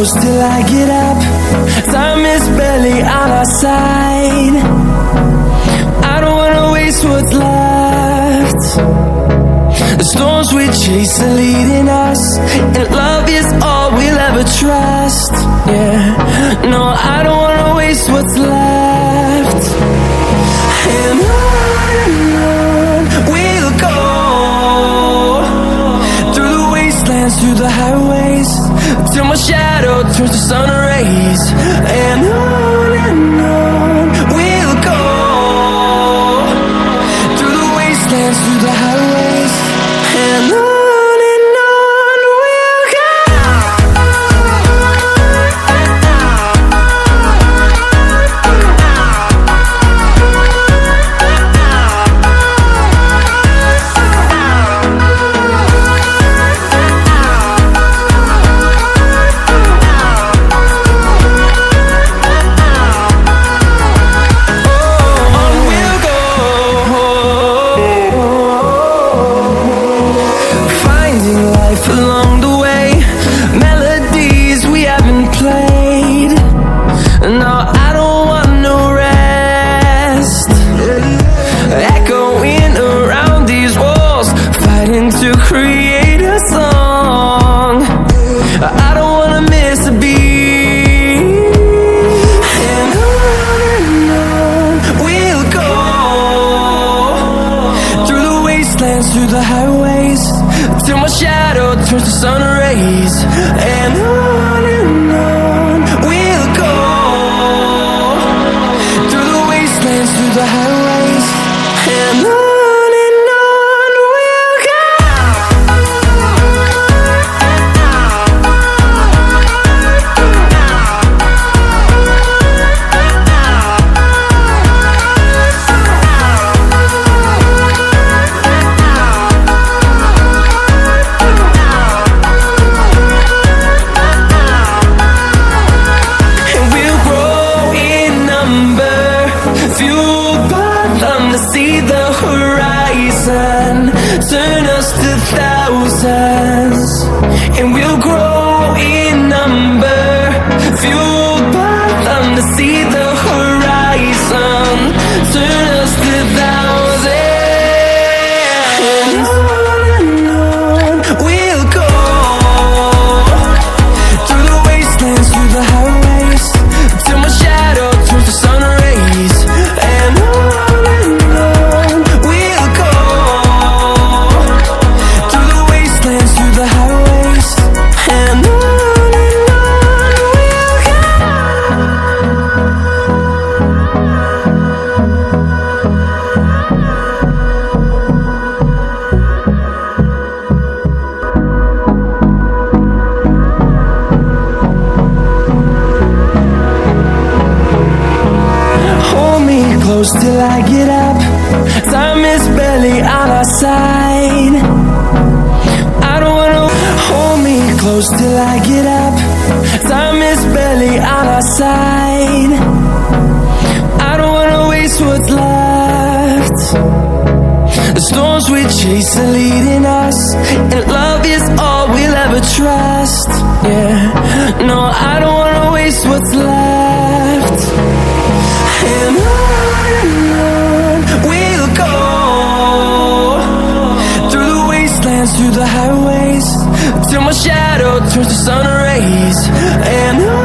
close till I get up. Time is barely on our side. I don't wanna waste what's left. The storms we chase are leading us, and love is all we'll ever trust. Yeah, no, I don't wanna waste what's left. And on we'll go, through the wastelands, through the highways, till my shadow turns to sun rays. And on we'll go, through the wastelands, through the highways, and on we'll go. Along the way, melodies we haven't played. No, I don't want no rest. Echoing around these walls, fighting to create a song. I don't wanna miss a beat. And on we'll go, through the wastelands, through the highways, till my shadow turns to sun rays. And on we'll go, through the wastelands, through the highways, and on we'll go. Fueled by them to see the horizon, turn us to thousands, and we'll grow in number. Fueled by them to see the horizon, turn us to thousands, and on we'll go, through the wastelands, through the highways, till my shadow turns to sun rays. And on we'll go, through the wastelands, through the highways, and on we'll go. Hold me close till I get up. Time is barely on our side. I don't wanna hold me close till I get up. Time is barely on our side. I don't wanna waste what's left. The storms we chase are leading us, and love is all we'll ever trust. Yeah, no, I don't wanna waste what's left. And on we'll go, through the wastelands, through the highways, till my shadow turns to sun rays. And on